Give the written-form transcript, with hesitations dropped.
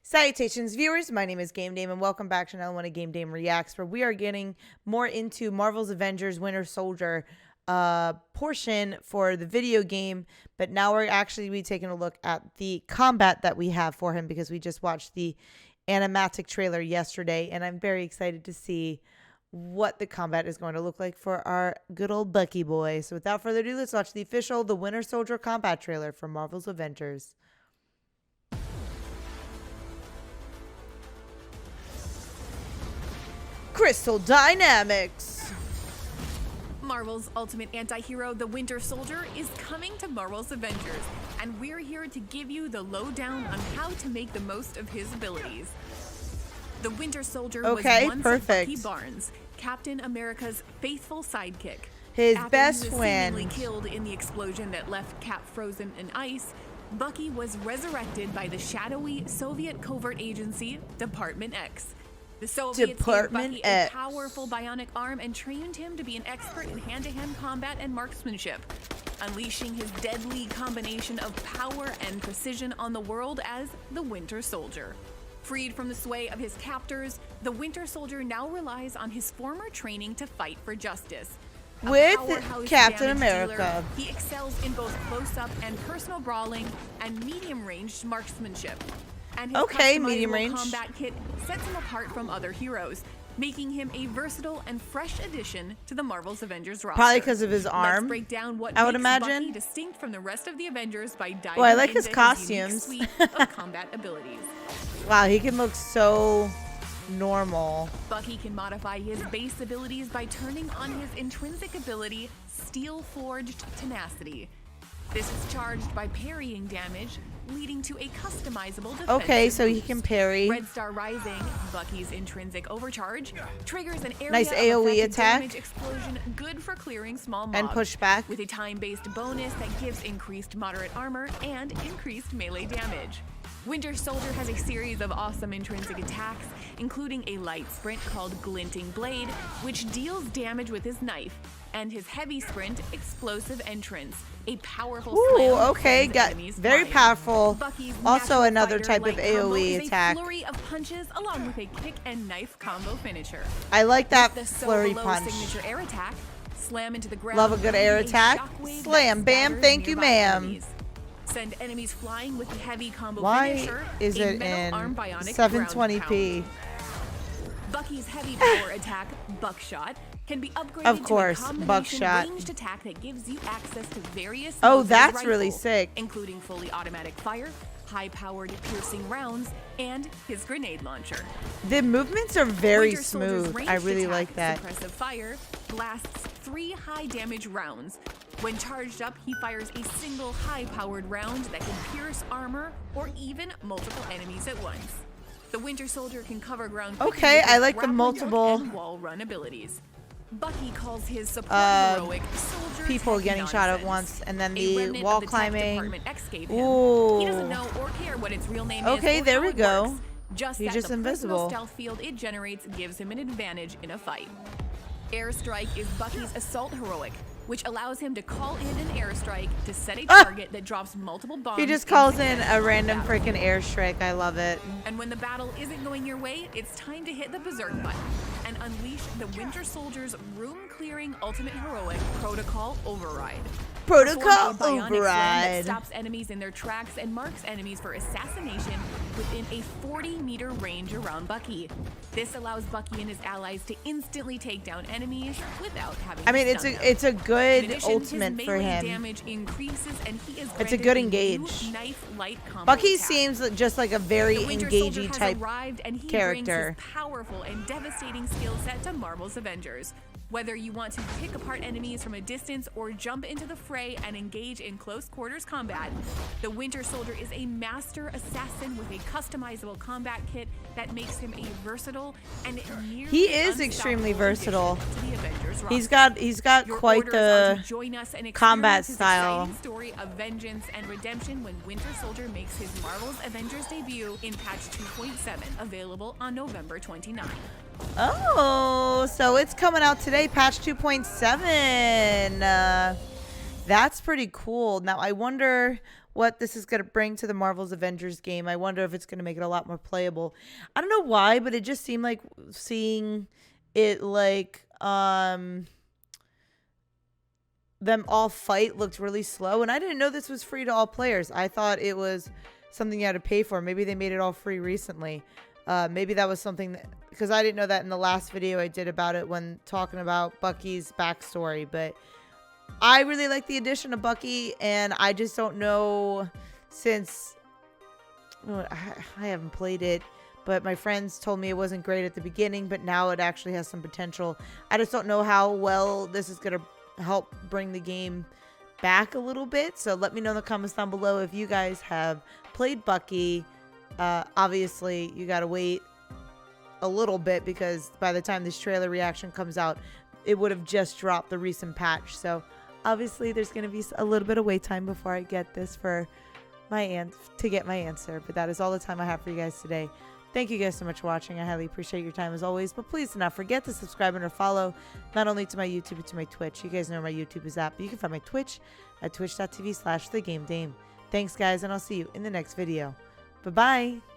Salutations, viewers. My name is GameDame, and welcome back to another one of GameDame Reacts, where we are getting more into Marvel's Avengers Winter Soldier portion for the video game. But now we're actually be taking a look at the combat that we have for him, because we just watched the animatic trailer yesterday, and I'm very excited to see what the combat is going to look like for our good old Bucky boy. So without further ado, let's watch the official The Winter Soldier combat trailer for Marvel's Avengers. Crystal Dynamics. Marvel's ultimate anti-hero, the Winter Soldier, is coming to Marvel's Avengers, and we're here to give you the lowdown on how to make the most of his abilities. The Winter Soldier was once Bucky Barnes, Captain America's faithful sidekick. His After best he was friend. seemingly killed in the explosion that left Cap frozen in ice, Bucky was resurrected by the shadowy Soviet covert agency, Department X. The Soviets gave Bucky a powerful bionic arm and trained him to be an expert in hand-to-hand combat and marksmanship, unleashing his deadly combination of power and precision on the world as the Winter Soldier. Freed from the sway of his captors, the Winter Soldier now relies on his former training to fight for justice. With Captain America. He excels in both close-up and personal brawling and medium-ranged marksmanship. And his medium range combat kit sets him apart from other heroes, making him a versatile and fresh addition to the Marvel's Avengers roster. Probably because of his arm. Let's break down what I would makes imagine Bucky distinct from the rest of the Avengers by diving I like into his costumes. unique suite of combat abilities. Wow, he can look so normal. Bucky can modify his base abilities by turning on his intrinsic ability, Steel-Forged Tenacity. This is charged by parrying damage, leading to a customizable defense. So he can parry. Red Star Rising, Bucky's intrinsic overcharge, triggers an area Nice of AoE effective attack. damage explosion, good for clearing small mobs. And pushback. With a time-based bonus that gives increased moderate armor and increased melee damage. Winter Soldier has a series of awesome intrinsic attacks, including a light sprint called Glinting Blade, which deals damage with his knife, and his heavy sprint, Explosive Entrance, a powerful slam got very flying. powerful. Bucky's Also another fighter type of light combo AoE is attack. A flurry of punches along with a kick and knife combo finisher. I like that The flurry solo punch. signature air attack, slam into the ground. Love a good air attack. Slam, bam, thank you, ma'am. Send enemies flying with the heavy combo Why finisher. is it in 720p? Bucky's heavy power attack, Buckshot, can be upgraded Of course, to a combination Buckshot. ranged attack that gives you access to various Oh, modes of that's rifle, really sick. including fully automatic fire, high-powered piercing rounds, and his grenade launcher. The movements are very Winter Soldier's smooth. ranged I really attack, like that. Suppressive fire blasts 3 high-damage rounds. When charged up, he fires a single high-powered round that can pierce armor or even multiple enemies at once. The Winter Soldier can cover ground quickly with I his like the grappling hook multiple and wall run abilities. Bucky calls his support heroic Soldier people Tech getting shot at Nonsense, once, and then a the remnant wall of the Tech climbing. Department X gave him. Ooh. He doesn't know or care what its real name is. Okay, or there how we it go. works. Just He's that just the invisible. personal stealth field it generates gives him an advantage in a fight. Airstrike is Bucky's assault heroic, which allows him to call in an airstrike to set a target that drops multiple bombs. He just calls in a random freaking airstrike. I love it. And when the battle isn't going your way, it's time to hit the berserk button and unleash the Winter Soldier's room-clearing ultimate heroic, Protocol Override. Protocol Perform a bionic slam that Override. stops enemies in their tracks and marks enemies for assassination within a 40-meter range around Bucky. This allows Bucky and his allies to instantly take down enemies without having I mean, to stun them. it's a In good addition, ultimate his for melee him. damage increases and he is It's a granted good new engage. knife-light combo Bucky attack. seems just like a very The Winter Soldier engagey has type arrived, and he character. brings his powerful and devastating skill set to Marvel's Avengers. Whether you want to pick apart enemies from a distance or jump into the fray and engage in close quarters combat, the Winter Soldier is a master assassin with a customizable combat kit that makes him a versatile and nearly He is extremely unstoppable versatile. addition to the Avengers He's got Your quite orders are to the join us and combat experience his style. exciting story of vengeance and redemption when Winter Soldier makes his Marvel's Avengers debut in patch 2.7, available on November 29. Oh, so it's coming out today, patch 2.7. That's pretty cool. Now, I wonder what this is going to bring to the Marvel's Avengers game. I wonder if it's going to make it a lot more playable. I don't know why, but it just seemed like seeing it like them all fight looked really slow, and I didn't know this was free to all players. I thought it was something you had to pay for. Maybe they made it all free recently. Maybe that was something that, because I didn't know that in the last video I did about it when talking about Bucky's backstory. But I really like the addition of Bucky, and I just don't know, since I haven't played it, but my friends told me it wasn't great at the beginning, but now it actually has some potential. I just don't know how well this is going to help bring the game back a little bit. So let me know in the comments down below if you guys have played Bucky. Obviously you gotta wait a little bit, because by the time this trailer reaction comes out, it would have just dropped the recent patch. So obviously there's gonna be a little bit of wait time before I get this for my answer. But that is all the time I have for you guys today. Thank you guys so much for watching. I highly appreciate your time as always. But please do not forget to subscribe and or follow, not only to my YouTube, but to my Twitch. You guys know where my YouTube is at, but you can find my Twitch at twitch.tv/thegamedame. Thanks, guys, and I'll see you in the next video. Bye-bye.